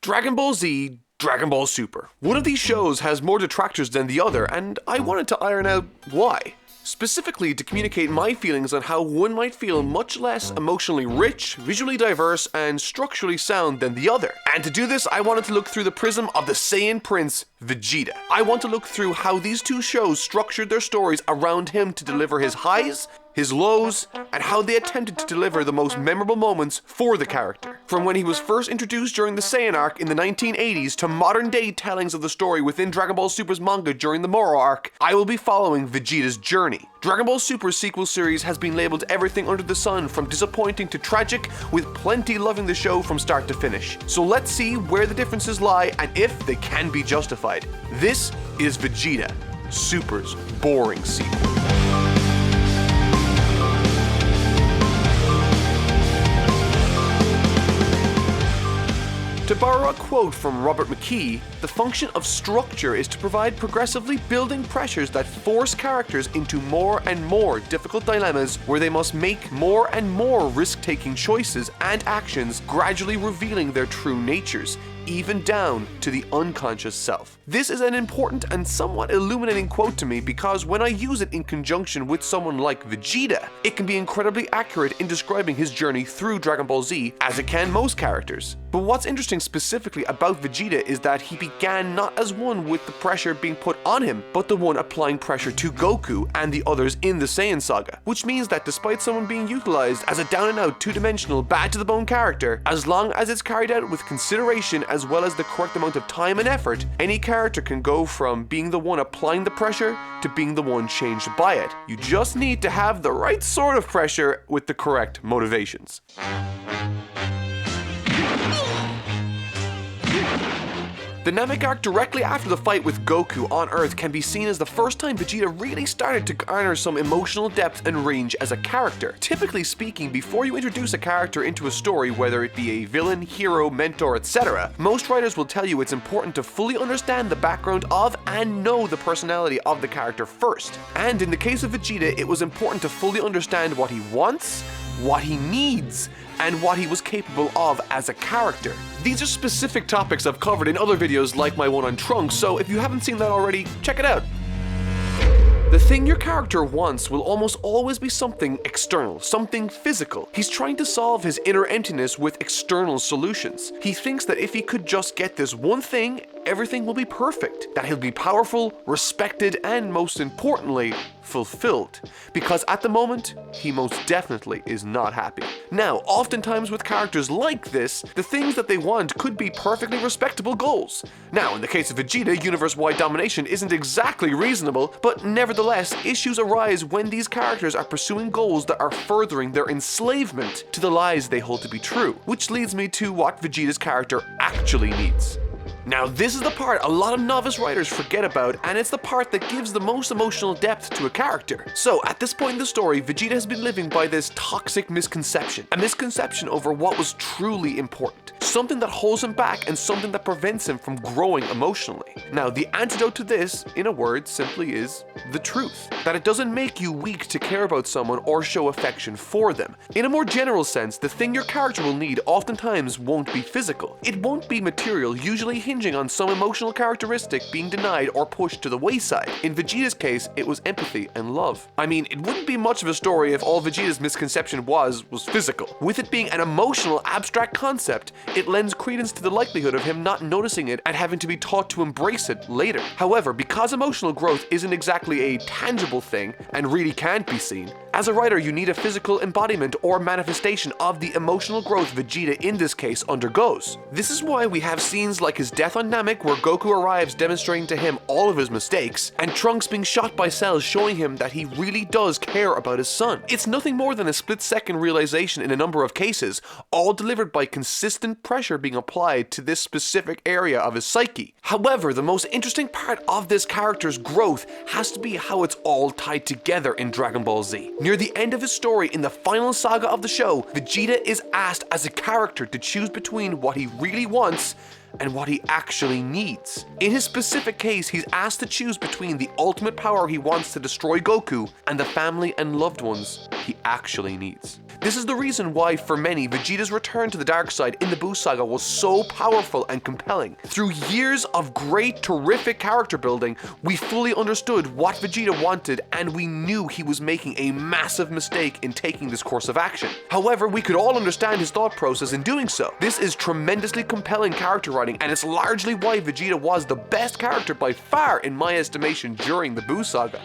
Dragon Ball Z, Dragon Ball Super. One of these shows has more detractors than the other, and I wanted to iron out why. Specifically to communicate my feelings on how one might feel much less emotionally rich, visually diverse, and structurally sound than the other. And to do this, I wanted to look through the prism of the Saiyan Prince, Vegeta. I want to look through how these two shows structured their stories around him to deliver his highs, his lows, and how they attempted to deliver the most memorable moments for the character. From when he was first introduced during the Saiyan arc in the 1980s to modern day tellings of the story within Dragon Ball Super's manga during the Moro arc, I will be following Vegeta's journey. Dragon Ball Super's sequel series has been labeled everything under the sun, from disappointing to tragic, with plenty loving the show from start to finish. So let's see where the differences lie and if they can be justified. This is Vegeta, Super's boring sequel. To borrow a quote from Robert McKee, the function of structure is to provide progressively building pressures that force characters into more and more difficult dilemmas where they must make more and more risk-taking choices and actions, gradually revealing their true natures, even down to the unconscious self. This is an important and somewhat illuminating quote to me because when I use it in conjunction with someone like Vegeta, it can be incredibly accurate in describing his journey through Dragon Ball Z, as it can most characters. But what's interesting specifically about Vegeta is that he began not as one with the pressure being put on him, but the one applying pressure to Goku and the others in the Saiyan saga. Which means that despite someone being utilized as a down-and-out, two-dimensional, bad-to-the-bone character, as long as it's carried out with consideration as well as the correct amount of time and effort, any character can go from being the one applying the pressure to being the one changed by it. You just need to have the right sort of pressure with the correct motivations. The Namek arc directly after the fight with Goku on Earth can be seen as the first time Vegeta really started to garner some emotional depth and range as a character. Typically speaking, before you introduce a character into a story, whether it be a villain, hero, mentor, etc., most writers will tell you it's important to fully understand the background of and know the personality of the character first. And in the case of Vegeta, it was important to fully understand what he wants, what he needs, and what he was capable of as a character. These are specific topics I've covered in other videos like my one on Trunks, so if you haven't seen that already, check it out. The thing your character wants will almost always be something external, something physical. He's trying to solve his inner emptiness with external solutions. He thinks that if he could just get this one thing, everything will be perfect. That he'll be powerful, respected, and most importantly, fulfilled. Because at the moment, he most definitely is not happy. Now, oftentimes with characters like this, the things that they want could be perfectly respectable goals. Now, in the case of Vegeta, universe-wide domination isn't exactly reasonable, but nevertheless, issues arise when these characters are pursuing goals that are furthering their enslavement to the lies they hold to be true. Which leads me to what Vegeta's character actually needs. Now, this is the part a lot of novice writers forget about, and it's the part that gives the most emotional depth to a character. So, at this point in the story, Vegeta has been living by this toxic misconception. A misconception over what was truly important. Something that holds him back and something that prevents him from growing emotionally. Now, the antidote to this, in a word, simply is the truth. That it doesn't make you weak to care about someone or show affection for them. In a more general sense, the thing your character will need oftentimes won't be physical. It won't be material, usually hinging on some emotional characteristic being denied or pushed to the wayside. In Vegeta's case, it was empathy and love. I mean, it wouldn't be much of a story if all Vegeta's misconception was physical. With it being an emotional, abstract concept, it lends credence to the likelihood of him not noticing it and having to be taught to embrace it later. However, because emotional growth isn't exactly a tangible thing and really can't be seen, as a writer you need a physical embodiment or manifestation of the emotional growth Vegeta in this case undergoes. This is why we have scenes like his death on Namek where Goku arrives demonstrating to him all of his mistakes, and Trunks being shot by cells showing him that he really does care about his son. It's nothing more than a split-second realization in a number of cases, all delivered by consistent pressure being applied to this specific area of his psyche. However, the most interesting part of this character's growth has to be how it's all tied together in Dragon Ball Z. Near the end of his story, in the final saga of the show, Vegeta is asked as a character to choose between what he really wants and what he actually needs. In his specific case, he's asked to choose between the ultimate power he wants to destroy Goku and the family and loved ones he actually needs. This is the reason why, for many, Vegeta's return to the dark side in the Buu Saga was so powerful and compelling. Through years of great, terrific character building, we fully understood what Vegeta wanted, and we knew he was making a massive mistake in taking this course of action. However, we could all understand his thought process in doing so. This is tremendously compelling character writing, and it's largely why Vegeta was the best character by far in my estimation during the Buu Saga.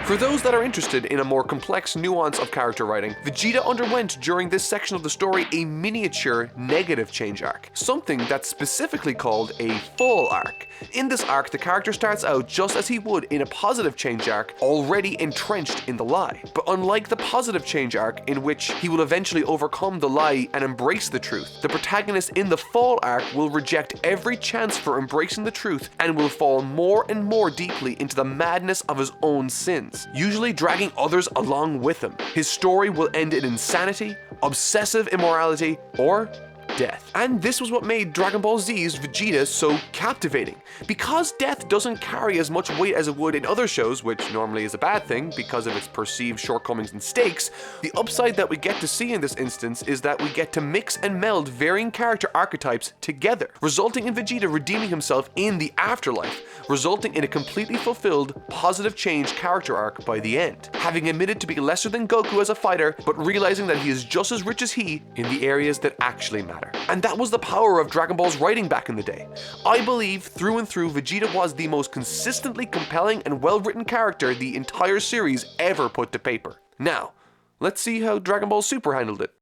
For those that are interested in a more complex nuance of character writing, Vegeta underwent during this section of the story a miniature negative change arc, something that's specifically called a fall arc. In this arc, the character starts out just as he would in a positive change arc, already entrenched in the lie. But unlike the positive change arc, in which he will eventually overcome the lie and embrace the truth, the protagonist in the fall arc will reject every chance for embracing the truth and will fall more and more deeply into the madness of his own sins, usually dragging others along with him. His story will end in insanity, obsessive immorality, or death. And this was what made Dragon Ball Z's Vegeta so captivating. Because death doesn't carry as much weight as it would in other shows, which normally is a bad thing because of its perceived shortcomings and stakes, the upside that we get to see in this instance is that we get to mix and meld varying character archetypes together, resulting in Vegeta redeeming himself in the afterlife, resulting in a completely fulfilled, positive change character arc by the end. Having admitted to be lesser than Goku as a fighter, but realizing that he is just as rich as he in the areas that actually matter. And that was the power of Dragon Ball's writing back in the day. I believe through and through Vegeta was the most consistently compelling and well-written character the entire series ever put to paper. Now, let's see how Dragon Ball Super handled it.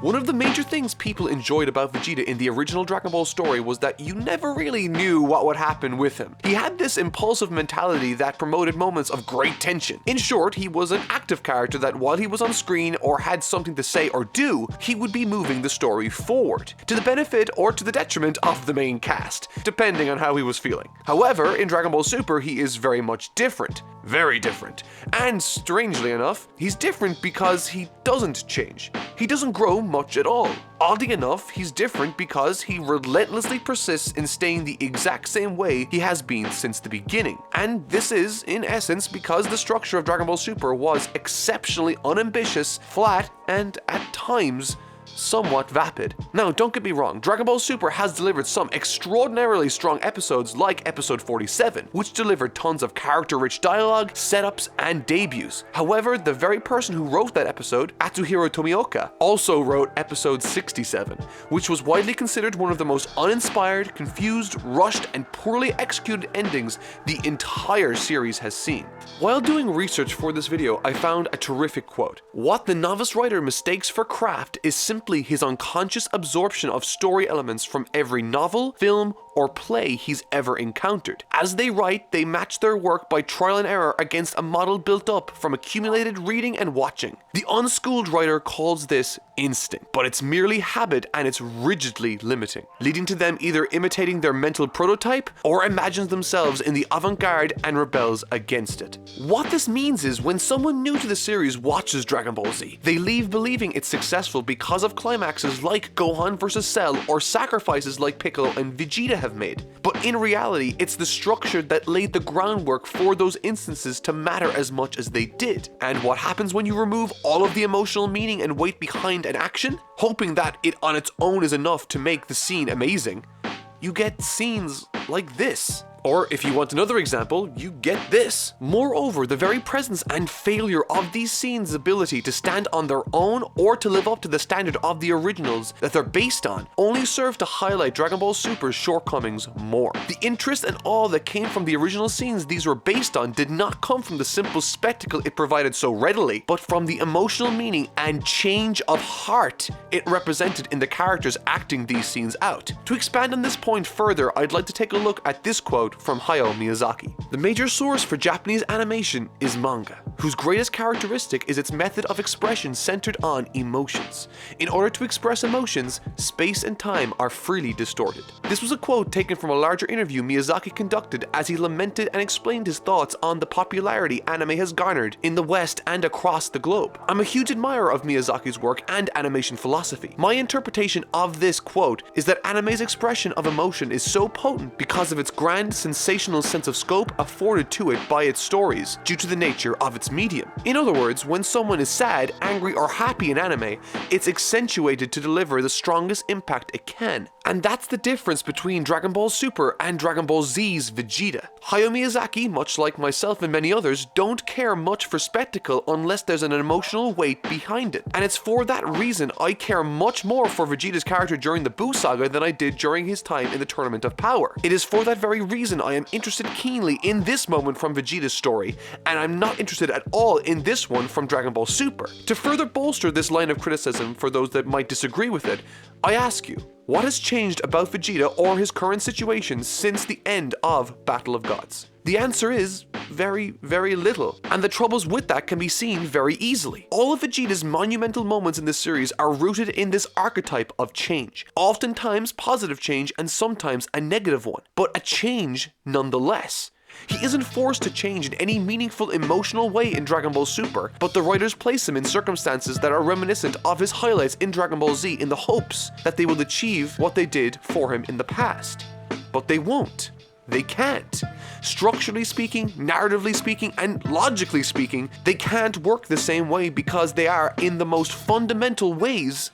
One of the major things people enjoyed about Vegeta in the original Dragon Ball story was that you never really knew what would happen with him. He had this impulsive mentality that promoted moments of great tension. In short, he was an active character that while he was on screen or had something to say or do, he would be moving the story forward, to the benefit or to the detriment of the main cast, depending on how he was feeling. However, in Dragon Ball Super, he is very much different. Very different. And strangely enough, he's different because he doesn't change. He doesn't grow much at all. Oddly enough, he's different because he relentlessly persists in staying the exact same way he has been since the beginning. And this is, in essence, because the structure of Dragon Ball Super was exceptionally unambitious, flat, and at times, somewhat vapid. Now, don't get me wrong, Dragon Ball Super has delivered some extraordinarily strong episodes like episode 47, which delivered tons of character-rich dialogue, setups, and debuts. However, the very person who wrote that episode, Atsuhiro Tomioka, also wrote episode 67, which was widely considered one of the most uninspired, confused, rushed, and poorly executed endings the entire series has seen. While doing research for this video, I found a terrific quote. "What the novice writer mistakes for craft is simply his unconscious absorption of story elements from every novel, film, or play he's ever encountered. As they write, they match their work by trial and error against a model built up from accumulated reading and watching. The unschooled writer calls this instinct, but it's merely habit and it's rigidly limiting, leading to them either imitating their mental prototype or imagines themselves in the avant-garde and rebels against it." What this means is when someone new to the series watches Dragon Ball Z, they leave believing it's successful because of climaxes like Gohan vs. Cell or sacrifices like Piccolo and Vegeta have made. But in reality, it's the structure that laid the groundwork for those instances to matter as much as they did. And what happens when you remove all of the emotional meaning and weight behind an action, hoping that it on its own is enough to make the scene amazing? You get scenes like this. Or if you want another example, you get this. Moreover, the very presence and failure of these scenes' ability to stand on their own or to live up to the standard of the originals that they're based on only serve to highlight Dragon Ball Super's shortcomings more. The interest and awe that came from the original scenes these were based on did not come from the simple spectacle it provided so readily, but from the emotional meaning and change of heart it represented in the characters acting these scenes out. To expand on this point further, I'd like to take a look at this quote from Hayao Miyazaki. "The major source for Japanese animation is manga. whose greatest characteristic is its method of expression centered on emotions. In order to express emotions, space and time are freely distorted. This was a quote taken from a larger interview Miyazaki conducted as he lamented and explained his thoughts on the popularity anime has garnered in the West and across the globe. I'm a huge admirer of Miyazaki's work and animation philosophy. My interpretation of this quote is that anime's expression of emotion is so potent because of its grand, sensational sense of scope afforded to it by its stories due to the nature of its medium. In other words, when someone is sad, angry, or happy in anime, it's accentuated to deliver the strongest impact it can. And that's the difference between Dragon Ball Super and Dragon Ball Z's Vegeta. Hayao Miyazaki, much like myself and many others, don't care much for spectacle unless there's an emotional weight behind it. And it's for that reason I care much more for Vegeta's character during the Buu Saga than I did during his time in the Tournament of Power. It is for that very reason I am interested keenly in this moment from Vegeta's story, and I'm not interested at all in this one from Dragon Ball Super. To further bolster this line of criticism for those that might disagree with it, I ask you, what has changed about Vegeta or his current situation since the end of Battle of Gods? The answer is very, very little, and the troubles with that can be seen very easily. All of Vegeta's monumental moments in this series are rooted in this archetype of change, oftentimes positive change and sometimes a negative one, but a change nonetheless. He isn't forced to change in any meaningful emotional way in Dragon Ball Super, but the writers place him in circumstances that are reminiscent of his highlights in Dragon Ball Z in the hopes that they will achieve what they did for him in the past. But they won't. They can't. Structurally speaking, narratively speaking, and logically speaking, they can't work the same way because they are, in the most fundamental ways,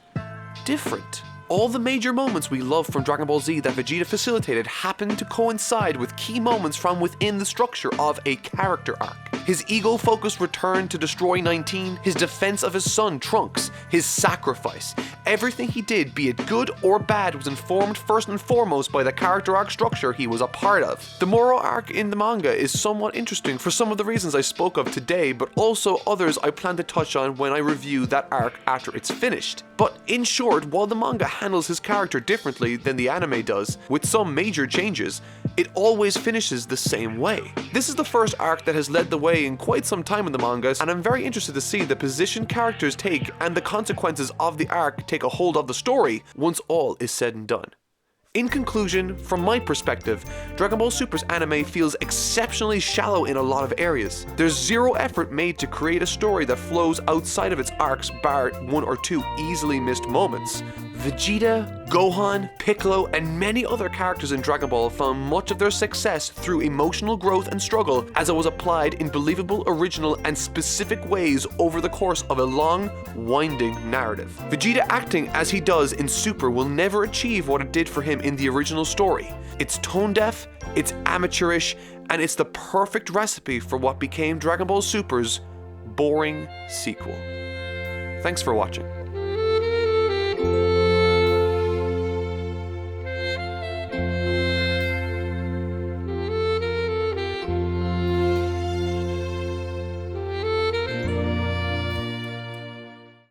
different. All the major moments we love from Dragon Ball Z that Vegeta facilitated happen to coincide with key moments from within the structure of a character arc. His ego-focused return to destroy 19, his defense of his son Trunks, his sacrifice. Everything he did, be it good or bad, was informed first and foremost by the character arc structure he was a part of. The Moro arc in the manga is somewhat interesting for some of the reasons I spoke of today, but also others I plan to touch on when I review that arc after it's finished. But in short, while the manga handles his character differently than the anime does, with some major changes, it always finishes the same way. This is the first arc that has led the way in quite some time in the manga, and I'm very interested to see the position characters take and the consequences of the arc take a hold of the story once all is said and done. In conclusion, from my perspective, Dragon Ball Super's anime feels exceptionally shallow in a lot of areas. There's zero effort made to create a story that flows outside of its arcs bar one or two easily missed moments. Vegeta, Gohan, Piccolo, and many other characters in Dragon Ball found much of their success through emotional growth and struggle as it was applied in believable, original, and specific ways over the course of a long, winding narrative. Vegeta acting as he does in Super will never achieve what it did for him in the original story. It's tone-deaf, it's amateurish, and it's the perfect recipe for what became Dragon Ball Super's boring sequel. Thanks for watching.